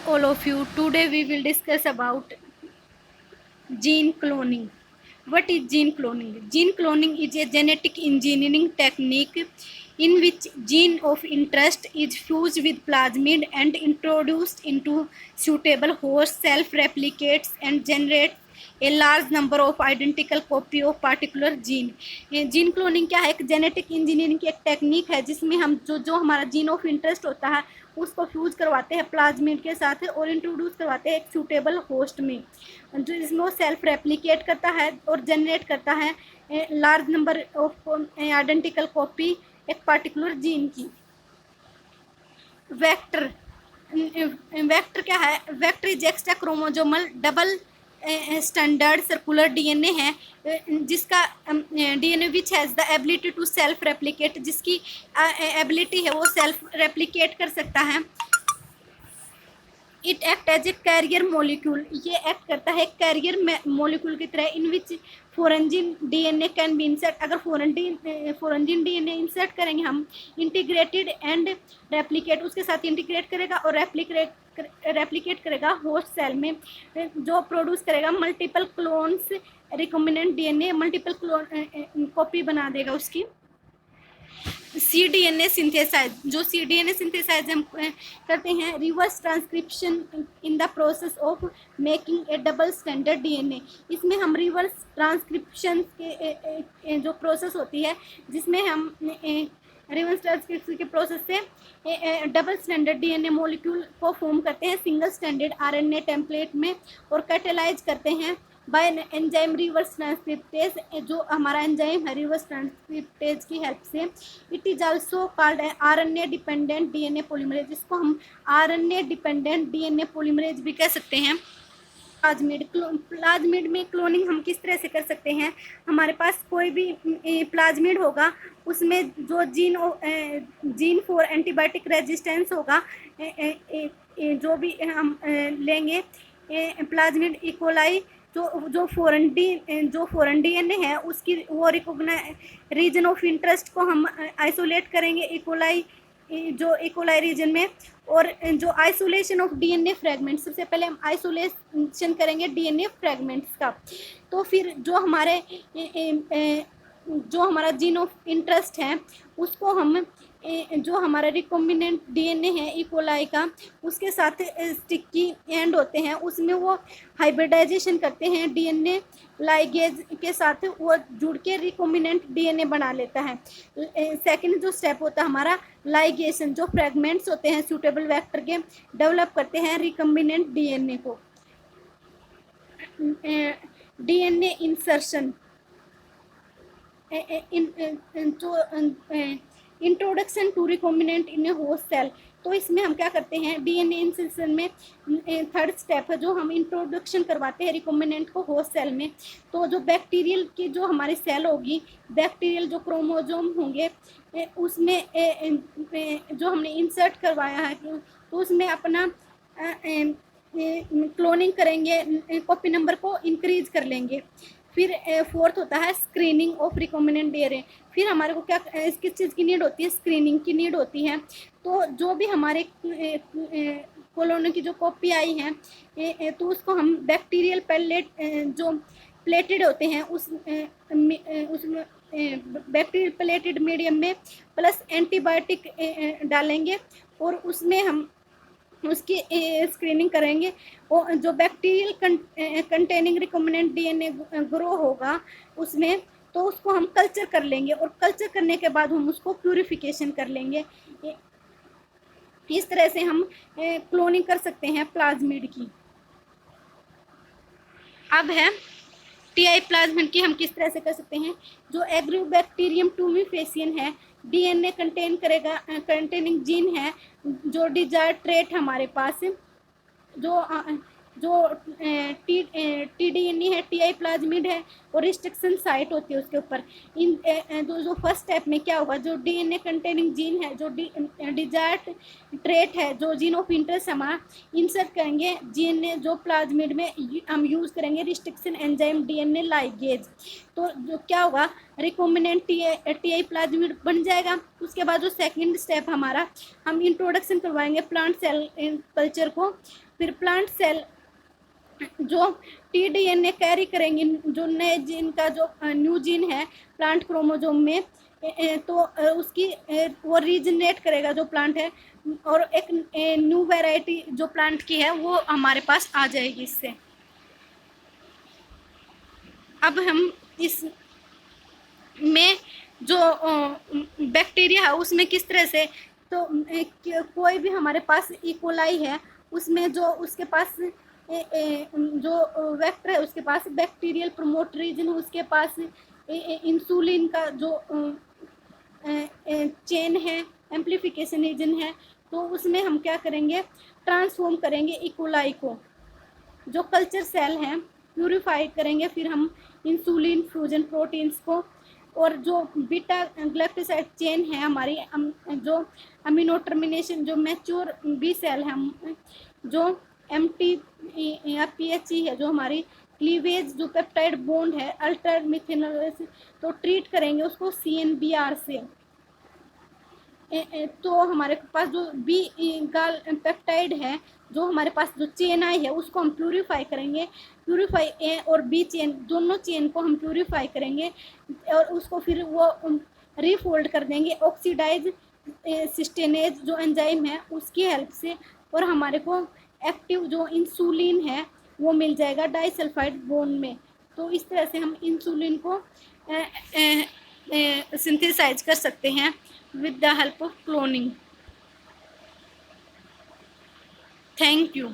All of you, today we will discuss about gene cloning. What is gene cloning? Gene cloning is a genetic engineering technique in which gene of interest is fused with plasmid and introduced into suitable host, self-replicates and generates a large number of identical copy of particular gene. Gene cloning क्या है? एक genetic engineering की एक technique है जिसमें हम जो हमारा जीन ऑफ इंटरेस्ट होता है उसको फ्यूज करवाते हैं प्लाज्मिड के साथ और इंट्रोड्यूस करवाते हैं एक सूटेबल होस्ट में, जो इसमें वो सेल्फ रेप्लिकेट करता है और जनरेट करता है large number of identical copy एक पार्टिकुलर जीन की। वेक्टर वेक्टर क्या है? Vector is extra chromosomal double standard circular DNA है जिसका DNA which has the ability to self replicate, जिसकी एबिलिटी है वो सेल्फ रेप्लिकेट कर सकता है। It act as a carrier molecule, ये एक्ट करता है कैरियर मोलिक्यूल की तरह in which foreign DNA can be insert. अगर फोरेंजिन डीएनए इंसर्ट करेंगे हम, इंटीग्रेटेड एंड रेप्लिकेट, उसके साथ इंटीग्रेट करेगा और रेप्लिकेट करेगा होस्ट सेल में, जो प्रोड्यूस करेगा multiple clones recombinant DNA, multiple clone copy बना देगा उसकी। cDNA सिंथेसाइज, जो cDNA सिंथेसाइज हम करते हैं reverse transcription in the process of making A double standard DNA. इसमें हम रिवर्स ट्रांसक्रिप्शन के जो प्रोसेस होती है जिसमें हम रिवर्स ट्रांसक्रिप्शन के प्रोसेस से डबल स्टैंडर्ड डीएनए मॉलिक्यूल को फॉर्म करते हैं सिंगल स्टैंडर्ड आरएनए टेम्पलेट में और कैटेलाइज करते हैं बाय एंजाइम रिवर्स ट्रांसक्रिप्टेज, जो हमारा एंजाइम है रिवर्स ट्रांसक्रिप्टेज की हेल्प से। It is also called RNA dependent DNA polymerase, जिसको हम आरएनए डिपेंडेंट डीएनए पॉलीमरेज भी कह सकते हैं। प्लाज्मिड में क्लोनिंग हम किस तरह से कर सकते हैं? हमारे पास कोई भी प्लाज्मिड होगा, उसमें जो जीन फॉर एंटीबायोटिक रेजिस्टेंस होगा, जो भी हम लेंगे प्लाज्मिड इकोलाई, जो फॉरेन डीएनए है उसकी वो रिकॉग्नाइज रीजन ऑफ इंटरेस्ट को हम आइसोलेट करेंगे इकोलाई रीजन में, और जो आइसोलेशन ऑफ डीएनए फ्रेगमेंट, सबसे पहले हम आइसोलेशन करेंगे डीएनए फ्रेगमेंट्स का। तो फिर जो हमारा जीन ऑफ इंटरेस्ट है उसको हम जो हमारा रिकॉम्बिनेंट डीएनए है इकोलाई का, उसके साथ स्टिकी एंड होते हैं, उसमें वो हाइब्रिडाइजेशन करते हैं डीएनए लाइगेज के साथ, वो जुड़ के रिकॉम्बिनेंट डीएनए बना लेता है। सेकंड जो स्टेप होता है हमारा लाइगेशन, जो फ्रेगमेंट्स होते हैं सूटेबल वेक्टर के डेवलप करते हैं रिकॉम्बिनेंट डीएनए को। DNA insertion, introduction to recombinant in a host cell. तो इसमें हम क्या करते हैं डीएनए इंसर्शन में थर्ड स्टेप है जो हम इंट्रोडक्शन करवाते हैं रिकॉम्बिनेंट को होस्ट सेल में। तो जो बैक्टीरियल की जो हमारी सेल होगी, बैक्टीरियल जो क्रोमोजोम होंगे उसमें जो हमने इंसर्ट करवाया है तो उसमें अपना क्लोनिंग करेंगे, कॉपी नंबर को इंक्रीज कर लेंगे। फिर फोर्थ होता है स्क्रीनिंग ऑफ रिकॉम्बिनेंट डीएनए। फिर हमारे को क्या किस चीज़ की नीड होती है? स्क्रीनिंग की नीड होती है। तो जो भी हमारे कॉलोनी की जो कॉपी आई है तो उसको हम बैक्टीरियल पैलेट जो प्लेटेड होते हैं उसमें बैक्टीरियल प्लेटेड मीडियम में प्लस एंटीबायोटिक डालेंगे और उसमें हम उसकी स्क्रीनिंग करेंगे। और जो bacterial containing recombinant DNA grow होगा उसमें, तो उसको हम कल्चर कर लेंगे और कल्चर करने के बाद हम उसको प्यूरिफिकेशन कर लेंगे। इस तरह से हम क्लोनिंग कर सकते हैं प्लाज्मिड की। अब है टीआई प्लाज्मिड की हम किस तरह से कर सकते हैं। जो एग्रोबैक्टीरियम टूमीफेसियन है, डीएनए कंटेनिंग जीन है, जो डिजायर्ड ट्रेट हमारे पास जो टीडीएनए है, टीआई प्लाज्मिड है और रिस्ट्रिक्शन साइट होती है उसके ऊपर। इन जो फर्स्ट स्टेप में क्या होगा, जो डीएनए कंटेनिंग जीन है, जो डिजायर्ड ट्रेट है, जो जीन ऑफ इंटरेस्ट हमारा इंसर्ट करेंगे डीएनए जो प्लाज्मिड में हम यूज़ करेंगे रिस्ट्रिक्शन एंजाइम डीएनए लाइगेज। तो जो क्या होगा रिकॉम्बिनेंट टीआई प्लाज्मिड बन जाएगा। उसके बाद जो सेकंड स्टेप हमारा, हम इंट्रोडक्शन करवाएंगे प्लांट सेल कल्चर को फिर प्लांट सेल जो टीडीएनए कैरी करेंगे, जो नए जीन का जो न्यू जीन है प्लांट क्रोमोसोम में, तो उसकी वो रीजनरेट करेगा जो प्लांट है, और एक न्यू वैरायटी जो प्लांट की है वो हमारे पास आ जाएगी इससे। अब हम इस में जो बैक्टीरिया है उसमें किस तरह से, तो कोई भी हमारे पास इकोलाई है उसमें जो उसके पास जो वेक्टर है उसके पास बैक्टीरियल प्रमोटर रीजन, उसके पास इंसुलिन का जो चेन है, एम्प्लीफिकेशन रीजन है, तो उसमें हम क्या करेंगे, ट्रांसफॉर्म करेंगे इकोलाई को, जो कल्चर सेल हैं प्यूरिफाई करेंगे, फिर हम इंसुलिन फ्यूजन प्रोटीन्स को, और जो बीटा ग्लाइकोसाइड चेन है हमारी, जो अमीनो टर्मिनेशन जो मैच्योर बी सेल है, जो एमटी या पीएचई है, जो हमारी क्लीवेज जो पेप्टाइड बॉन्ड है अल्टर मिथेनॉल, तो ट्रीट करेंगे उसको सीएनबीआर से। तो हमारे पास जो बी गाल पेप्टाइड है, जो हमारे पास जो चेन आई है उसको हम प्यूरिफाई करेंगे, प्यूरिफाई ए और बी चेन दोनों चेन को हम प्यूरिफाई करेंगे, और उसको फिर वो रीफोल्ड कर देंगे ऑक्सीडाइज सिस्टेनेज जो एंजाइम है उसकी हेल्प से, और हमारे को एक्टिव जो इंसुलिन है वो मिल जाएगा डाइसल्फाइड बोन में। तो इस तरह से हम इंसुलिन को सिंथेसाइज कर सकते हैं with the help of cloning. Thank you.